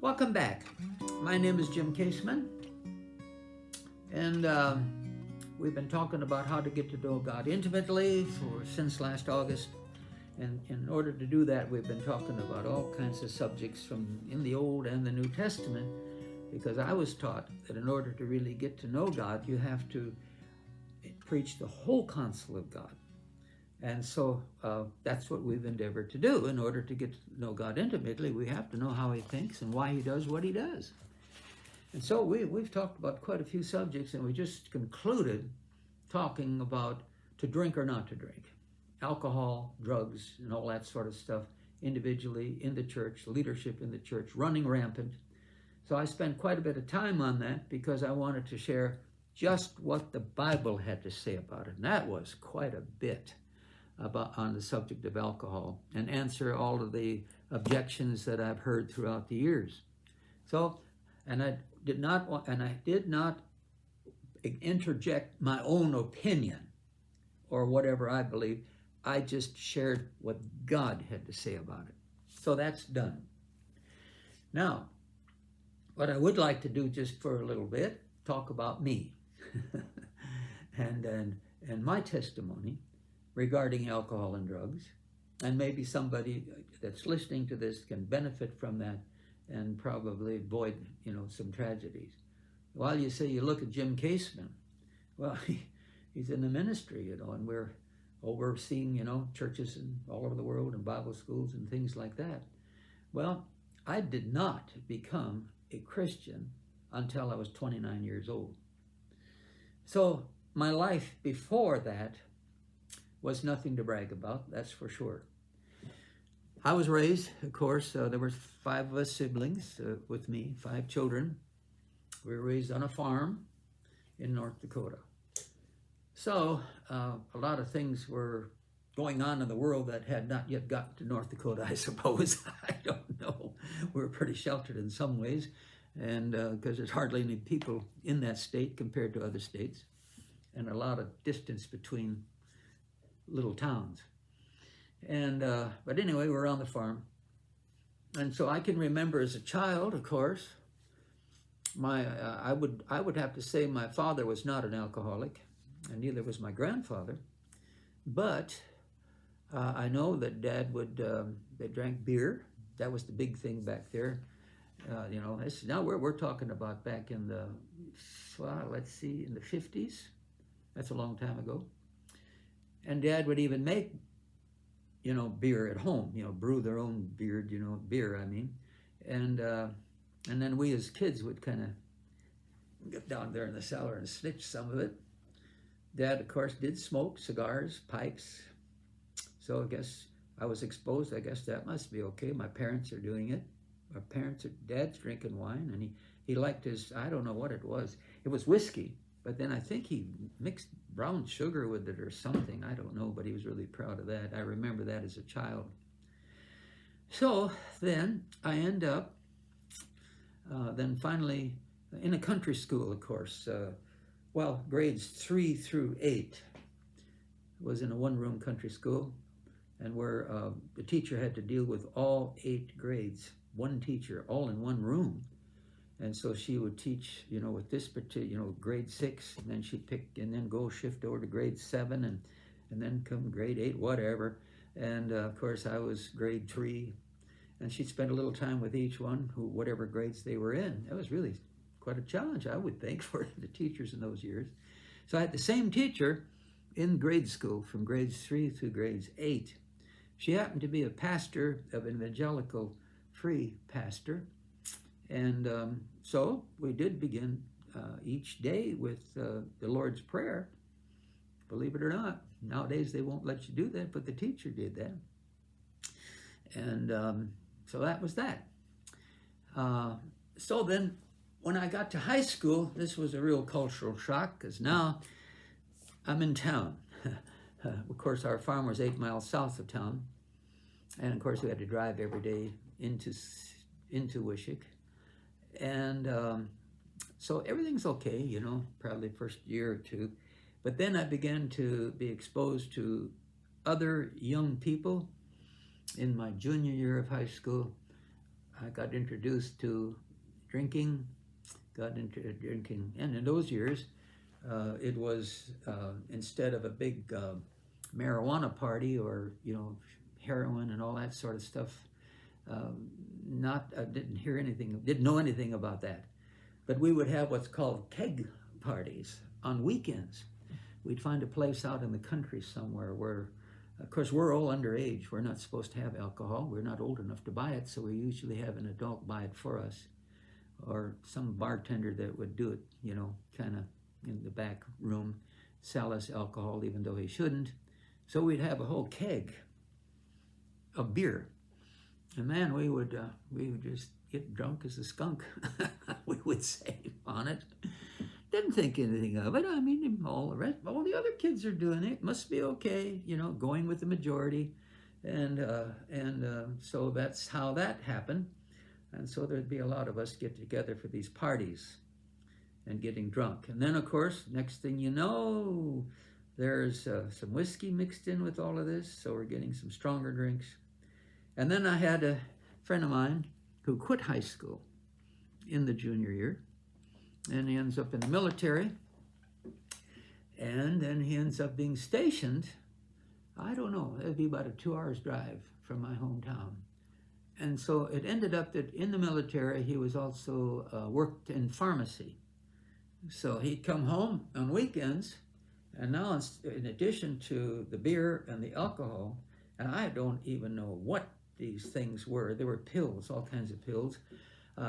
Welcome back. My name is Jim Caseman, and we've been talking about how to get to know God intimately since last August. And in order to do that, we've been talking about all kinds of subjects from in the Old and the New Testament, because I was taught that in order to really get to know God, you have to preach the whole counsel of God. And so that's what we've endeavored to do. In order to get to know God intimately, we have to know how he thinks and why he does what he does. And so we've talked about quite a few subjects, and we just concluded talking about to drink or not to drink. Alcohol, drugs, and all that sort of stuff individually, in the church, leadership in the church, running rampant. So I spent quite a bit of time on that because I wanted to share just what the Bible had to say about it. And that was quite a bit on the subject of alcohol, and answer all of the objections that I've heard throughout the years. So, I did not interject my own opinion or whatever I believe. I just shared what God had to say about it. So that's done. Now, what I would like to do just for a little bit, talk about me and my testimony regarding alcohol and drugs, and maybe somebody that's listening to this can benefit from that and probably avoid, some tragedies. While you say you look at Jim Caseman, well, he's in the ministry, and we're overseeing, churches all over the world and Bible schools and things like that. Well, I did not become a Christian until I was 29 years old. So my life before that was nothing to brag about, that's for sure. I was raised, of course, there were 5 of us siblings with me, 5 children. We were raised on a farm in North Dakota. So a lot of things were going on in the world that had not yet gotten to North Dakota, I suppose. I don't know. We were pretty sheltered in some ways, and because there's hardly any people in that state compared to other states, and a lot of distance between little towns. And but anyway, we're on the farm, and so I can remember as a child, of course, I would have to say my father was not an alcoholic, and neither was my grandfather, but I know that Dad they drank beer. That was the big thing back there. Now we're talking about back in the in the 50s. That's a long time ago. And Dad would even make, beer at home, brew their own beer, and then we as kids would kind of get down there in the cellar and snitch some of it. Dad, of course, did smoke cigars, pipes, so I guess I was exposed. I guess that must be okay. My parents are doing it. Dad's drinking wine, and he liked I don't know what it was. It was whiskey. But then I think he mixed brown sugar with it or something. I don't know, but he was really proud of that. I remember that as a child. So then I end up, then finally in a country school, of course. Grades 3 through 8 was in a one-room country school, and where the teacher had to deal with all 8 grades, one teacher, all in one room. And so she would teach, with this particular, grade 6, and then she'd pick, and then go shift over to grade 7, and then come grade 8, whatever. And of course, I was grade 3, and she'd spend a little time with each one, whatever grades they were in. That was really quite a challenge, I would think, for the teachers in those years. So I had the same teacher in grade school from grades 3 through grades 8. She happened to be a pastor of an evangelical free pastor. And so we did begin each day with the Lord's Prayer. Believe it or not, nowadays they won't let you do that, but the teacher did that. And so that was that. So then when I got to high school, this was a real cultural shock, because now I'm in town. Of course, our farm was 8 miles south of town. And of course, we had to drive every day into Wishick. And so everything's okay, probably first year or two. But then I began to be exposed to other young people in my junior year of high school. I got introduced to drinking, got into drinking, and in those years, it was instead of a big marijuana party or heroin and all that sort of stuff. Not didn't hear anything, didn't know anything about that. But we would have what's called keg parties on weekends. We'd find a place out in the country somewhere where, of course, we're all underage. We're not supposed to have alcohol. We're not old enough to buy it, so we usually have an adult buy it for us, or some bartender that would do it, kind of in the back room, sell us alcohol even though he shouldn't. So we'd have a whole keg of beer. And man, we would just get drunk as a skunk. We would save on it. Didn't think anything of it. I mean, all the other kids are doing it. Must be okay, going with the majority, and so that's how that happened. And so there'd be a lot of us get together for these parties and getting drunk. And then, of course, next thing you know, there's some whiskey mixed in with all of this, so we're getting some stronger drinks. And then I had a friend of mine who quit high school in the junior year, and he ends up in the military, and then he ends up being stationed, I don't know, it'd be about a 2 hours drive from my hometown. And so it ended up that in the military, he was also worked in pharmacy. So he'd come home on weekends, and now in addition to the beer and the alcohol, and I don't even know what these things were. There were pills, all kinds of pills.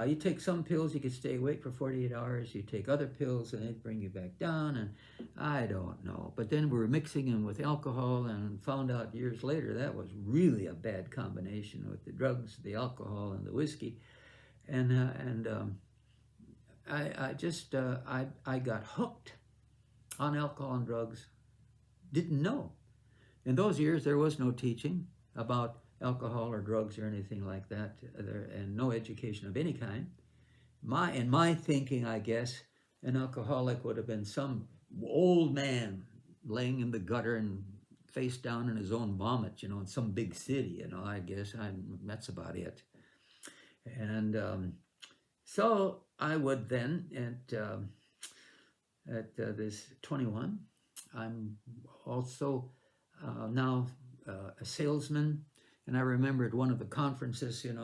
You take some pills, you could stay awake for 48 hours. You take other pills, and they'd bring you back down, and I don't know. But then we were mixing them with alcohol, and found out years later that was really a bad combination with the drugs, the alcohol, and the whiskey. And I got hooked on alcohol and drugs. Didn't know. In those years, there was no teaching about alcohol or drugs or anything like that, and no education of any kind. In my thinking, I guess, an alcoholic would have been some old man laying in the gutter and face down in his own vomit, in some big city, I guess. That's about it. And so I would then, at this 21, I'm also now a salesman. And I remember at one of the conferences, and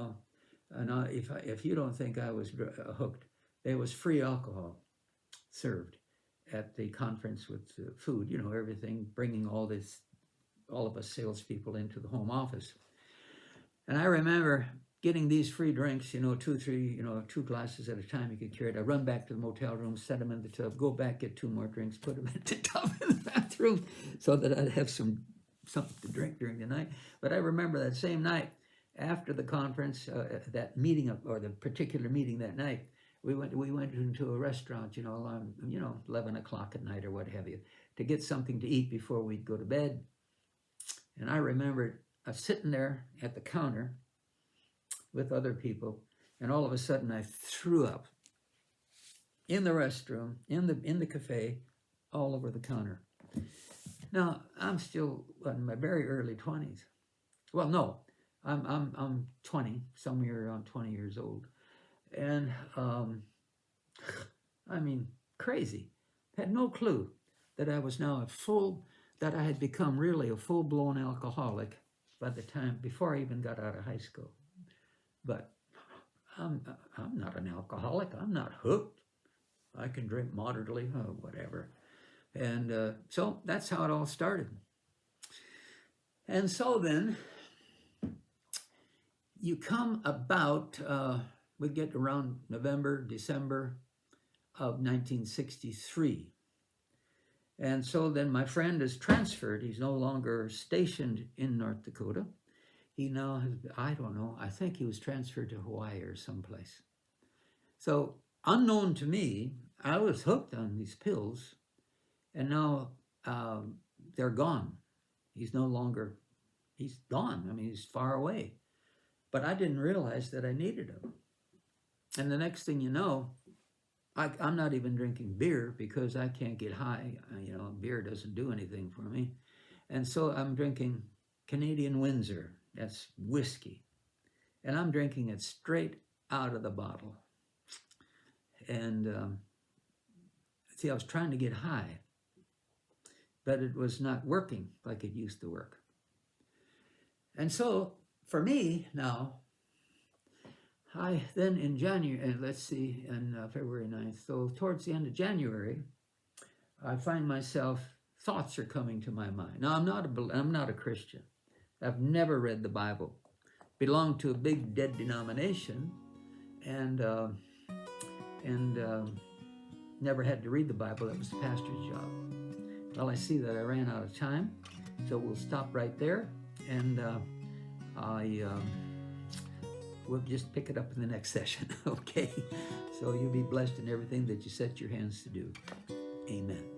if you don't think I was hooked, there was free alcohol served at the conference with food, everything, bringing all of us salespeople into the home office. And I remember getting these free drinks, 2, 3, 2 glasses at a time you could carry it. I'd run back to the motel room, set them in the tub, go back, get 2 more drinks, put them in the tub in the bathroom so that I'd have something to drink during the night. But I remember that same night after the conference, that meeting or the particular meeting that night, we went into a restaurant, around 11 o'clock at night or what have you, to get something to eat before we'd go to bed. And I remember sitting there at the counter with other people, and all of a sudden I threw up in the restroom, in the cafe, all over the counter. Now, I'm still in my very early 20s. Well, no, I'm 20, somewhere around 20 years old. And, crazy. Had no clue that I was now that I had become really a full-blown alcoholic by the time, before I even got out of high school. But I'm not an alcoholic. I'm not hooked. I can drink moderately, whatever. And so that's how it all started. And so then you come about, we get around November, December of 1963. And so then my friend is transferred. He's no longer stationed in North Dakota. He now has, I don't know, I think he was transferred to Hawaii or someplace. So unknown to me, I was hooked on these pills. And now they're gone. He's gone. He's far away. But I didn't realize that I needed him. And the next thing you know, I'm not even drinking beer because I can't get high. Beer doesn't do anything for me. And so I'm drinking Canadian Windsor. That's whiskey. and I'm drinking it straight out of the bottle. And see, I was trying to get high, but it was not working like it used to work. And so for me now, I then in January, let's see, in February 9th, so towards the end of January, I find myself, thoughts are coming to my mind. Now, I'm not a Christian. I've never read the Bible. Belonged to a big dead denomination, and never had to read the Bible. That was the pastor's job. Well, I see that I ran out of time, so we'll stop right there, and we'll just pick it up in the next session, okay? So you'll be blessed in everything that you set your hands to do. Amen.